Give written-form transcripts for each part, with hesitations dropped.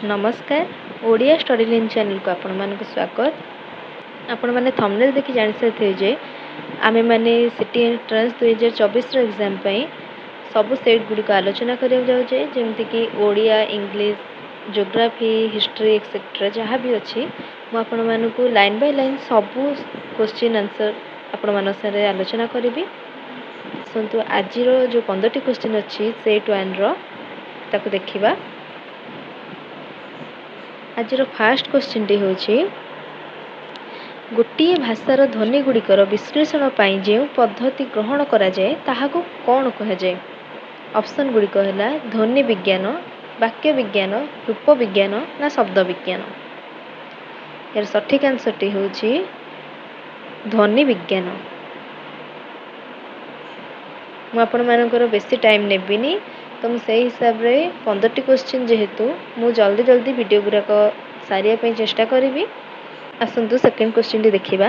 नमस्कार Odia study line channel को आपण मानक स्वागत। आपण माने थंबनेल देखि जानि सारिथे जे आमे माने सिटी एंट्रेंस 2024 रो एग्जाम पई सब सेट गुडी को आलोचना करिया जाउ जे जेमति कि Odia English geography history etcetera जहाँ भी अछि मु आपण मानकु लाइन बाय लाइन सब क्वेश्चन आंसर आपण मान सारे आलोचना करिबी। सन्तु आज रो जो 15टी क्वेश्चन अछि सेट 1 रो ताको देखिबा। आज फास्ट क्वेश्चन टी होची गोटे भाषार ध्वनि गुड़िकर विश्लेषण पाई जे पद्धति ग्रहण करा जाए ताहाको कौन कहा जाए। ऑप्शन गुड़िक है ध्वनि विज्ञान वाक्य विज्ञान रूप विज्ञान ना शब्द विज्ञान। यार सठिक आंसर टी होची ध्वनि विज्ञान। मु आपण मानकर बेसी टाइम नेबिनी तो मुझे हिसाब रे 15टी क्वेश्चन जेहेतु मु जल्दी जल्दी वीडियो गुराक सारिया पे चेष्टा करिवि। आसंतु सेकंड क्वेश्चन टी देखिबा।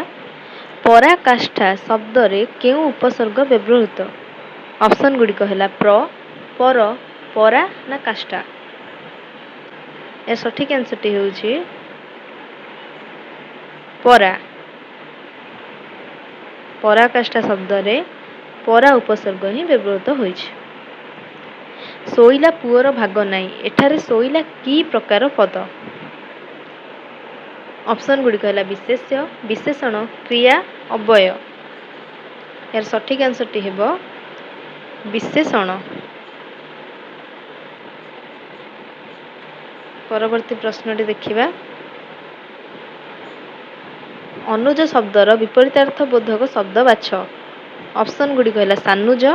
पराकाष्ठा शब्द रे केउ उपसर्ग व्यवहृत। ऑप्शन गुडी कहला प्र पर परा ना काष्ठा। ए सठिक आंसर टी होउची परा। पराकाष्ठा शब्द रे परा उपसर्ग ही व्यवहृत होइछ। सोइला पुअर भाग नाई एठारे सोइला की प्रकार पद। ऑप्शन गुडी कहला विशेष्य विशेषण क्रिया अव्यय। यार सठिक आंसर टी हेबो विशेषण। परवर्ती प्रश्न टी देखिबा। अनुज शब्दर विपरीतार्थ बोधक शब्द बाछ। ऑप्शन गुडी कहला सानुज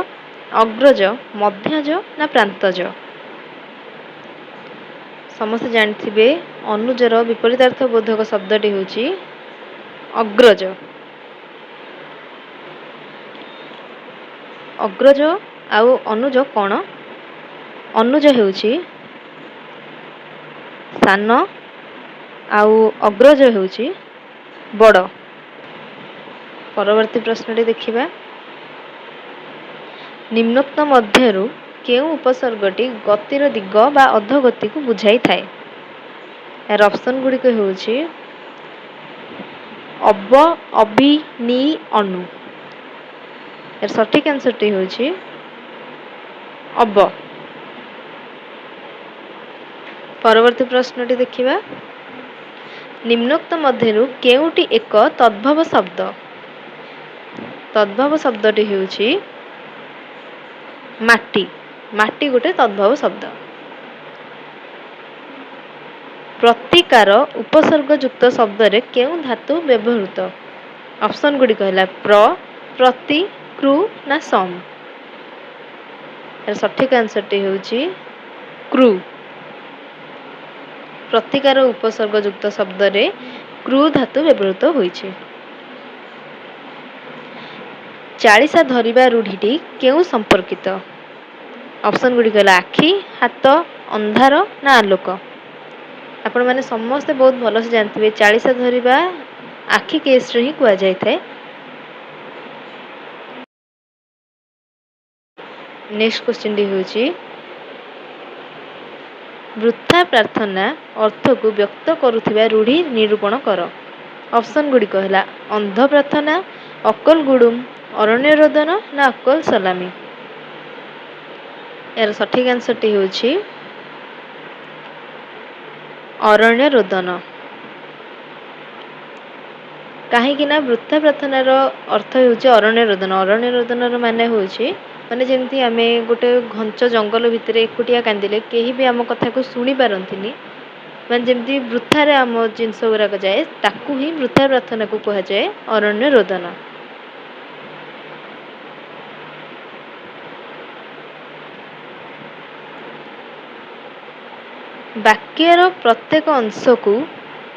अग्रज मध्यज ना प्रांतज। समस्त जानथिबे अनुजर विपरीतार्थ बोधक शब्दटी होची अग्रज। अग्रज आउ अनुज कोण। अनुज हेउची सान आउ अग्रज हेउची बड़। परवर्ती प्रश्नटी देखिबा। निम्नोक्त मध्यरु केउ उपसर्गटी गतिर दिग बा अधोगति को बुझाई थाए। यार ऑप्शन गुडी को होउची अब अभि नि अनु। यार सठिक आंसर टी होउची अब। परवर्ती प्रश्नटी देखिबा। निम्नोक्त मध्यरु केउटी एक तद्भव शब्द। तद्भव शब्दटी होउची माटी। माटी गोटे तद्भव शब्द। प्रतिकार उपसर्ग युक्त शब्द रे केउ धातु व्यवहृत। ऑप्शन गुडी कहला प्र प्रति कृ ना सम। यार सठिक आंसर टी होउची कृ। प्रतिकार उपसर्ग युक्त शब्द रे कृ धातु व्यवहृत होइछे। चालीसा धरिबा रूढ़ीटी केउ संपर्कित। ऑप्शन गुडी कहला आखि हाथ अंधार ना आलोक। आपण माने समस्त बहुत भलो से जानथिबे 40 धरिबा आखि केस रे ही कुआ जाय थाए। नेक्स्ट क्वेश्चन डी होची वृथा प्रार्थना अर्थ को व्यक्त करुथिबा रूढ़ी निरूपण कर। ऑप्शन गुडी कहला अंध प्रार्थना अकल गुडुम अरण्य रोदन ना अकल सलामी। यार सठिक आंसर टी होची अरण्य रोदन। कहीं ना वृथा प्रार्थनार अर्थ होची अरण्य रोदन। अरण्य रोदन माने होची माने जेमती आमे गोटे घंच जंगल भितर एकुटिया कांदिले केही भी आम कथा को सुनी पारंतिनी माने जेमती वृथा रे आम जिंस गुराक जाए ताकू ही वृथा प्रार्थना को कहा जाए अरण्य रोदन। वाक्यर प्रत्येक अंश को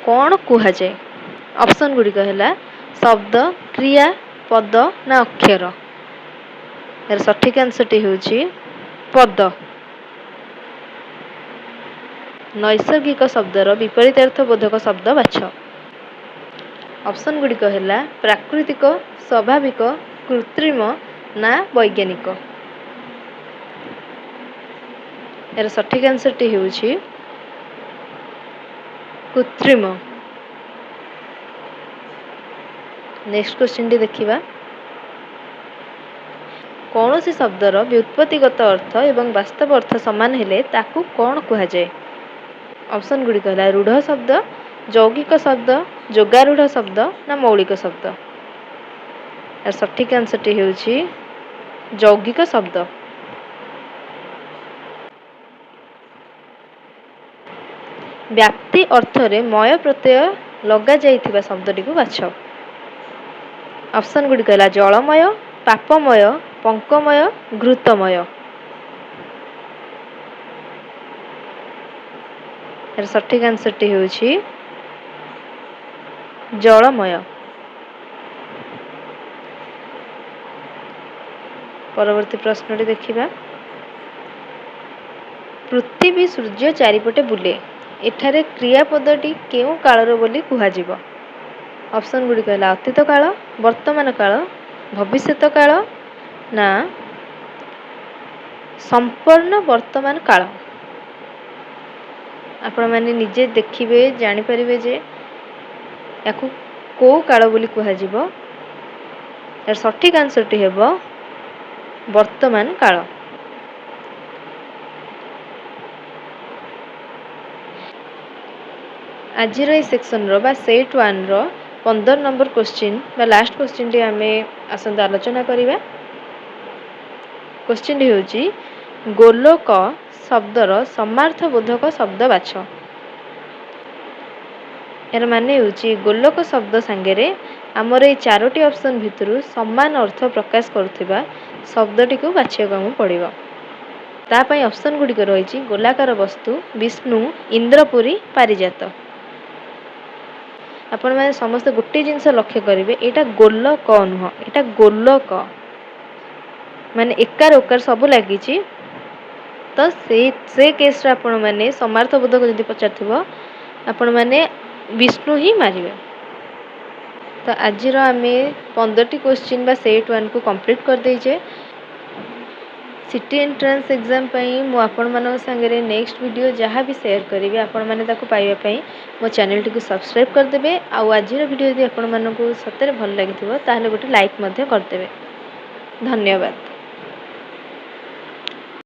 कौन कुहा जाए। ऑप्शन गुडी कहला शब्द क्रिया पद ना अक्षर। यार सठिक आंसर टी होची पद। नैसर्गिक शब्दर विपरीतार्थ बोधक शब्द बाछ। ऑप्शन गुडी कहला प्राकृतिक स्वाभाविक कृत्रिम ना वैज्ञानिक। यार सठिक आंसर टी होची कृत्रिम। नेक्स्ट क्वेश्चन टी देखिबा कौन सी शब्दर व्युत्पत्तिगत अर्थ एवं वास्तव अर्थ समान हेले ताकू कौन कुहा जाए। ऑप्शन गुडी कहला रूढ़ शब्द, यौगिक शब्द, जोगारूढ़ शब्द ना मौलिक शब्द। यार सठिक आंसर टी हेउची यौगिक शब्द। व्याप्ति अर्थरे मय प्रत्यय लगा जाइथिबा शब्दटी को बाछ। ऑप्शन गुडी कहला जलमय, पापमय, पंकमय, घृतमय। यार सठिक आंसर टी हेउची जलमय। परवर्ती प्रश्नटी देखिबा पृथ्वी सूर्य चारिपटे बुले एठारे क्रियापदटी केउ कालर बोली कुहाजिबो। ऑप्शन गुडी कहला अतीत काल, वर्तमान काल, भविष्यत काल ना संपूर्ण वर्तमान काल। आपण माने निजे देखिबे जानि परिबे जे याकू को काल बोली कुहाजिबो। यार सठिक आंसर टी हेबो वर्तमान काल। आजिर ए सेक्शन रो बा सेट 1 रो 15 नंबर क्वेश्चन बा लास्ट क्वेश्चन टी आमे आसंता आलोचना करिबा। क्वेश्चन टी होची गोलोक शब्दर समार्थबोधक शब्द बाछ। यार माने होची गोलोक शब्द सांगेरे हमर ए चारोटी ऑप्शन भितरु समान अर्थ प्रकाश करुथिबा शब्दटी को बाछिया को पड़िबो। ता पई ऑप्शन गुडी को रहिची गोलाकार वस्तु, विष्णु, इंद्रपुरी, पारिजात। आपण माने समस्त गोटे जिंस लक्ष्य करिवे एटा गोलक नुह एटा गोलक माने एकार ओकार सब लागिची। तो से केस रे आपण माने समार्थबोधक जदि पचारथिबो आपण माने विष्णु ही मारिवे। तो आजिर आमे 15 टी क्वेश्चन बा सेट 1 को कंप्लीट कर देइछे। सिटी एंट्रेंस एग्जाम पई मु आपण मानक संगे नेक्स्ट वीडियो जहाँ भी शेयर करी आपण माने ताको पाइबा पई मो चैनल टी को सब्सक्राइब कर देबे। आ आजिर वीडियो यदि आपण मानक सତରେ भल लागिथिबो ताहले गोटे लाइक मध्ये कर देबे। धन्यवाद।